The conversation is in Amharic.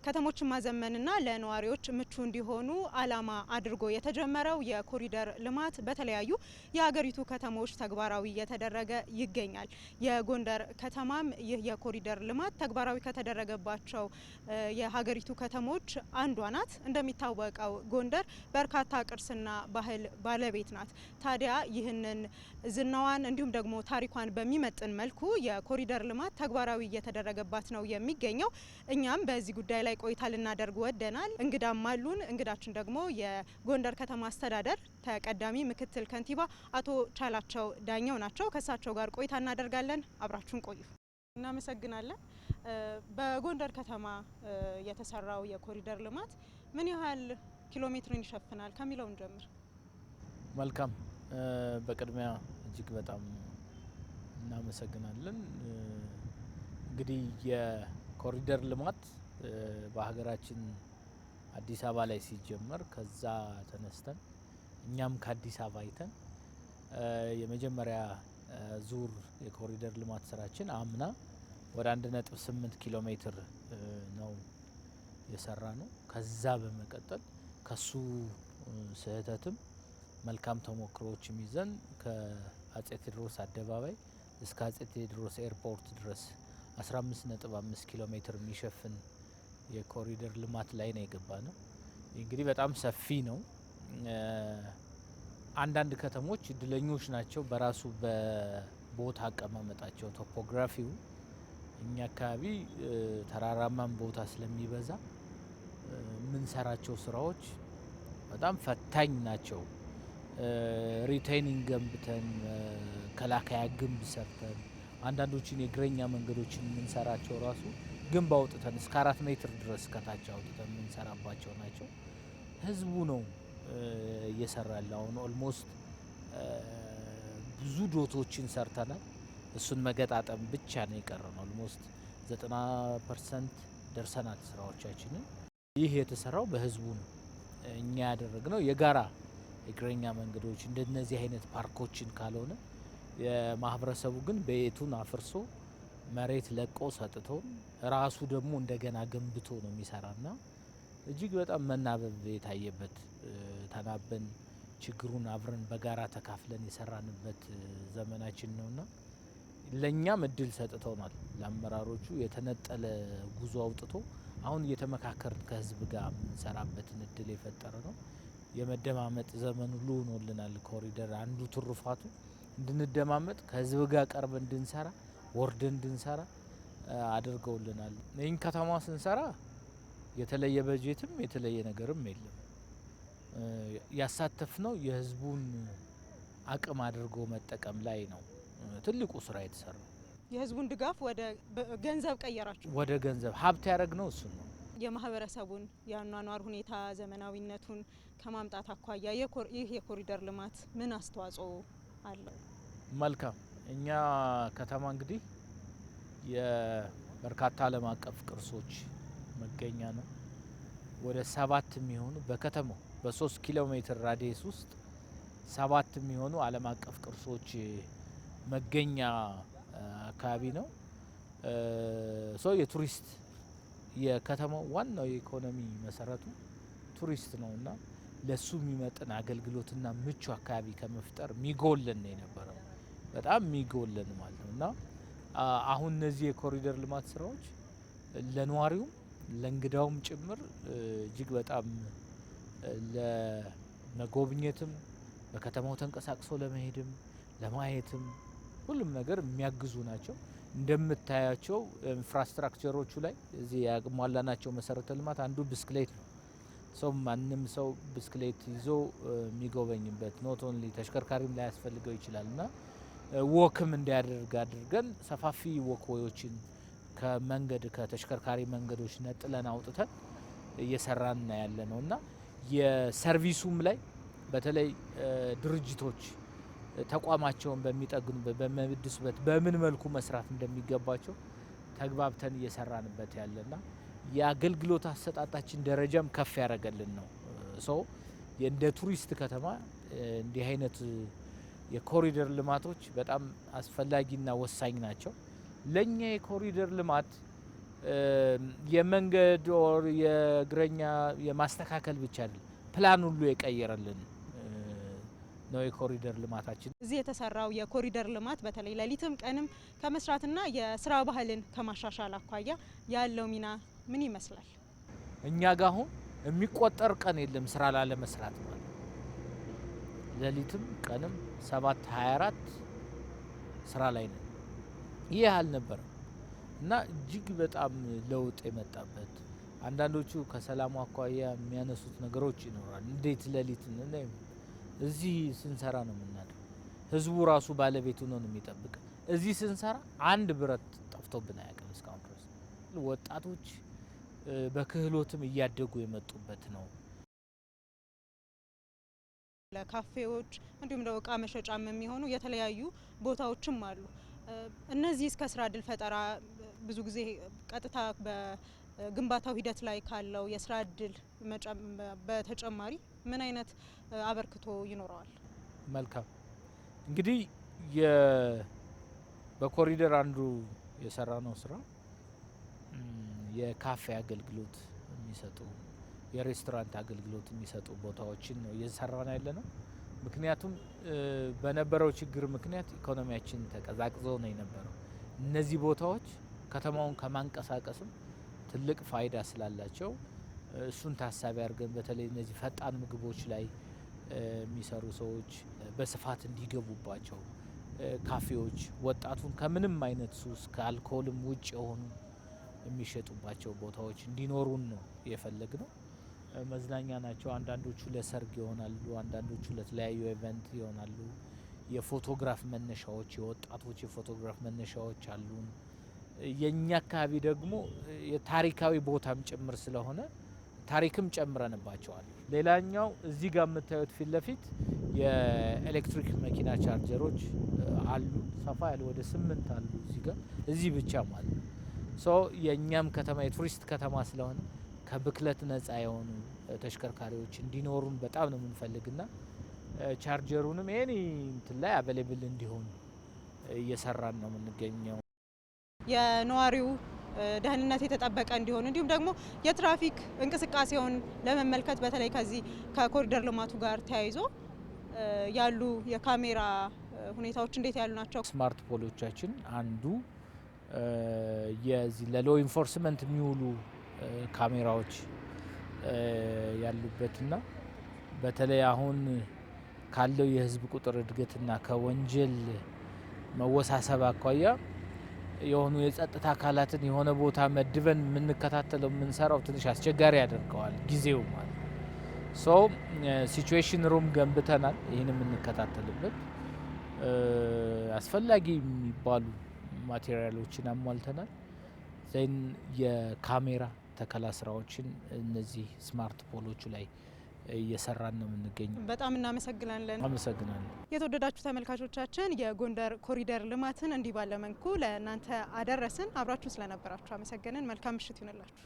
ከተሞችን ማዘመንና ለነዋሪዎች ምቹ እንዲሆኑ ዓላማ አድርጎ የተጀመረው የኮሪደር ልማት በተለያዩ የሀገሪቱ ከተሞች ተግባራዊ እየተደረገ ይገኛል። የጎንደር ከተማም ይህ የኮሪደር ልማት ተግባራዊ ከተደረገባቸው የሀገሪቱ ከተሞች አንዷ ናት። እንደሚታወቀው ጎንደር በርካታ ቅርስና ባህል ባለቤት ናት። ታዲያ ይህንን ዝናዋን እንዲሁም ደግሞ ታሪኳን በሚመጥን መልኩ የኮሪደር ልማት ተግባራዊ እየተደረገባት ነው የሚገኘው። እኛም በዚህ ጉዳይ ላይ ቆይታ ልናደርግ ወደናል። እንግዳም አሉን። እንግዳችን ደግሞ የጎንደር ከተማ አስተዳደር ተቀዳሚ ምክትል ከንቲባ አቶ ቻላቸው ዳኘው ናቸው። ከእሳቸው ጋር ቆይታ እናደርጋለን። አብራችሁን ቆዩ። እናመሰግናለን። በጎንደር ከተማ የተሰራው የኮሪደር ልማት ምን ያህል ኪሎ ሜትርን ይሸፍናል ከሚለውን ጀምር። መልካም። በቅድሚያ እጅግ በጣም እናመሰግናለን። እንግዲህ የኮሪደር ልማት በሀገራችን አዲስ አበባ ላይ ሲጀመር ከዛ ተነስተን እኛም ከአዲስ አበባ አይተን የመጀመሪያ ዙር የኮሪደር ልማት ስራችን አምና ወደ 1.8 ኪሎ ሜትር ነው የሰራ ነው። ከዛ በመቀጠል ከሱ ስህተትም መልካም ተሞክሮዎችም ይዘን ከአጼ ቴዎድሮስ አደባባይ እስከ አጼ ቴዎድሮስ ኤርፖርት ድረስ 15.5 ኪሎ ሜትር የሚሸፍን የኮሪደር ልማት ላይ ነው የገባ ነው። እንግዲህ በጣም ሰፊ ነው። አንዳንድ ከተሞች እድለኞች ናቸው በራሱ በቦታ አቀማመጣቸው ቶፖግራፊው። እኛ አካባቢ ተራራማም ቦታ ስለሚበዛ የምንሰራቸው ስራዎች በጣም ፈታኝ ናቸው። ሪቴይኒንግ ገንብተን ከላካያ ግንብ ሰርተን አንዳንዶችን የእግረኛ መንገዶችን የምንሰራቸው ራሱ ግንብ አውጥተን እስከ 4 ሜትር ድረስ ከታች አውጥተን የምንሰራባቸው ናቸው። ህዝቡ ነው እየሰራል። አሁን ኦልሞስት ብዙ ዶቶችን ሰርተናል። እሱን መገጣጠም ብቻ ነው የቀረን። ኦልሞስት 90% ደርሰናል ስራዎቻችንን። ይህ የተሰራው በህዝቡ ነው። እኛ ያደረግነው የጋራ የእግረኛ መንገዶች እንደነዚህ አይነት ፓርኮችን ካልሆነ የማህበረሰቡ ግን ቤቱን አፍርሶ መሬት ለቆ ሰጥቶን ራሱ ደግሞ እንደገና ገንብቶ ነው የሚሰራና እጅግ በጣም መናበብ የታየበት ተናበን ችግሩን አብረን በጋራ ተካፍለን የሰራንበት ዘመናችን ነውና ለኛም እድል ሰጥተውናል። ለአመራሮቹ የተነጠለ ጉዞ አውጥቶ አሁን እየተመካከርን ከህዝብ ጋር የምንሰራበትን እድል የፈጠረ ነው። የመደማመጥ ዘመን ሁሉ ሆኖልናል። ኮሪደር አንዱ ትሩፋቱ እንድንደማመጥ ከህዝብ ጋር ቀርበን እንድንሰራ ወርደን እንድንሰራ አድርገውልናል። ይህን ከተማ ስንሰራ የተለየ በጀትም የተለየ ነገርም የለም። ያሳተፍነው የህዝቡን አቅም አድርጎ መጠቀም ላይ ነው ትልቁ ስራ የተሰራው። የህዝቡን ድጋፍ ወደ ገንዘብ ቀየራችሁ። ወደ ገንዘብ ሀብት ያደረግነው እሱ ነው። የማህበረሰቡን የአኗኗር ሁኔታ ዘመናዊነቱን ከማምጣት አኳያ ይህ የኮሪደር ልማት ምን አስተዋጽኦ አለው? መልካም። እኛ ከተማ እንግዲህ የበርካታ ዓለም አቀፍ ቅርሶች መገኛ ነው። ወደ 7 የሚሆኑ በከተማው በ3 ኪሎ ሜትር ራዲየስ ውስጥ 7 የሚሆኑ ዓለም አቀፍ ቅርሶች መገኛ አካባቢ ነው። የቱሪስት የከተማው ዋናው የኢኮኖሚ መሰረቱ ቱሪስት ነውና ለሱ የሚመጥን አገልግሎትና ምቹ አካባቢ ከመፍጠር ሚጎልን ነው የነበረው። በጣም ሚጎልን ማለት ነውና አሁን እነዚህ የኮሪደር ልማት ስራዎች ለነዋሪውም ለእንግዳውም ጭምር እጅግ በጣም ለመጎብኘትም በከተማው ተንቀሳቅሶ ለመሄድም ለማየትም ሁሉም ነገር የሚያግዙ ናቸው። እንደምታያቸው ኢንፍራስትራክቸሮቹ ላይ እዚህ ያሟላናቸው መሰረተ ልማት አንዱ ብስክሌት ነው። ማንም ሰው ብስክሌት ይዞ የሚጎበኝበት ኖት ኦንሊ ተሽከርካሪም ላይ ያስፈልገው ይችላልና ወክም እንዲያደርግ አድርገን ሰፋፊ ወክዎችን ከመንገድ ከተሽከርካሪ መንገዶች ነጥለን አውጥተን እየሰራን ያለ ነውና የሰርቪሱም ላይ በተለይ ድርጅቶች ተቋማቸውን በሚጠግኑበት በመድስበት በምን መልኩ መስራት እንደሚገባቸው ተግባብተን እየሰራንበት ያለና የአገልግሎት አሰጣጣችን ደረጃም ከፍ ያደረገልን ነው። እንደ ቱሪስት ከተማ እንዲህ አይነት የኮሪደር ልማቶች በጣም አስፈላጊና ወሳኝ ናቸው። ለኛ የኮሪደር ልማት የመንገድ ኦር የእግረኛ የማስተካከል ብቻ አይደለም ፕላን ሁሉ የቀየረልን ነው የኮሪደር ልማታችን። እዚህ የተሰራው የኮሪደር ልማት በተለይ ሌሊትም ቀንም ከመስራትና የስራ ባህልን ከማሻሻል አኳያ ያለው ሚና ምን ይመስላል? እኛ ጋር አሁን የሚቆጠር ቀን የለም ስራ ላለ መስራት ማለት ሌሊትም ቀንም 7/24 ስራ ላይ ነው። ይህ አልነበረም እና እጅግ በጣም ለውጥ የመጣበት አንዳንዶቹ ከሰላሙ አኳያ የሚያነሱት ነገሮች ይኖራል። እንዴት ሌሊት እዚህ ስንሰራ ነው የምናድረው። ህዝቡ ራሱ ባለቤቱ ነው የሚጠብቅ። እዚህ ስንሰራ አንድ ብረት ጠፍቶብን አያውቅም እስካሁን ድረስ። ወጣቶች በክህሎትም እያደጉ የመጡበት ነው። ለካፌዎች እንዲሁም ደግሞ እቃ መሸጫም የሚሆኑ የተለያዩ ቦታዎችም አሉ። እነዚህ እስከ ስራ እድል ፈጠራ ብዙ ጊዜ ቀጥታ በግንባታው ሂደት ላይ ካለው የስራ እድል በተጨማሪ ምን አይነት አበርክቶ ይኖረዋል? መልካም እንግዲህ በኮሪደር አንዱ የሰራ ነው ስራ የካፌ አገልግሎት የሚሰጡ የሬስቶራንት አገልግሎት የሚሰጡ ቦታዎችን ነው እየሰራን ያለ ነው። ምክንያቱም በነበረው ችግር ምክንያት ኢኮኖሚያችን ተቀዛቅዞ ነው የነበረው። እነዚህ ቦታዎች ከተማውን ከማንቀሳቀስም ትልቅ ፋይዳ ስላላቸው እሱን ታሳቢ አድርገን በተለይ እነዚህ ፈጣን ምግቦች ላይ የሚሰሩ ሰዎች በስፋት እንዲገቡባቸው ካፌዎች ወጣቱን ከምንም አይነት ሱስ ከአልኮልም ውጭ የሆኑ የሚሸጡባቸው ቦታዎች እንዲኖሩን ነው የፈለግነው። መዝናኛ ናቸው። አንዳንዶቹ ለሰርግ ይሆናሉ፣ አንዳንዶቹ ለተለያዩ ኢቨንት ይሆናሉ። የፎቶግራፍ መነሻዎች የወጣቶች የፎቶግራፍ መነሻዎች አሉን። የኛ አካባቢ ደግሞ የታሪካዊ ቦታም ጭምር ስለሆነ ታሪክም ጨምረንባቸዋል። ሌላኛው እዚህ ጋር የምታዩት ፊት ለፊት የኤሌክትሪክ መኪና ቻርጀሮች አሉ። ሰፋ ያለ ወደ 8 አሉ እዚህ ጋር እዚህ ብቻ ማለት ነው። የእኛም ከተማ የቱሪስት ከተማ ስለሆነ ከብክለት ነጻ የሆኑ ተሽከርካሪዎች እንዲኖሩን በጣም ነው የምንፈልግና ቻርጀሩንም ኤኒ እንትን ላይ አቬሌብል እንዲሆን እየሰራን ነው የምንገኘው። የነዋሪው ደህንነት የተጠበቀ እንዲሆን እንዲሁም ደግሞ የትራፊክ እንቅስቃሴውን ለመመልከት በተለይ ከዚህ ከኮሪደር ልማቱ ጋር ተያይዞ ያሉ የካሜራ ሁኔታዎች እንዴት ያሉ ናቸው? ስማርት ፖሎቻችን አንዱ የዚህ ለሎ ኢንፎርስመንት የሚውሉ ካሜራዎች ያሉበትና በተለይ አሁን ካለው የህዝብ ቁጥር እድገትና ከወንጀል መወሳሰብ አኳያ የሆኑ የጸጥታ አካላትን የሆነ ቦታ መድበን የምንከታተለው የምንሰራው ትንሽ አስቸጋሪ ያደርገዋል ጊዜው ማለት ሲቹዌሽን ሩም ገንብተናል። ይህን የምንከታተልበት አስፈላጊ የሚባሉ ማቴሪያሎችን አሟልተናል። ዜን የካሜራ ተከላ ስራዎችን እነዚህ ስማርት ፖሎቹ ላይ እየሰራን ነው የምንገኘው። በጣም እናመሰግናለን። አመሰግናለሁ። የተወደዳችሁ ተመልካቾቻችን የጎንደር ኮሪደር ልማትን እንዲህ ባለ መልኩ ለእናንተ አደረስን። አብራችሁ ስለነበራችሁ አመሰግነን። መልካም ምሽት ይሁንላችሁ።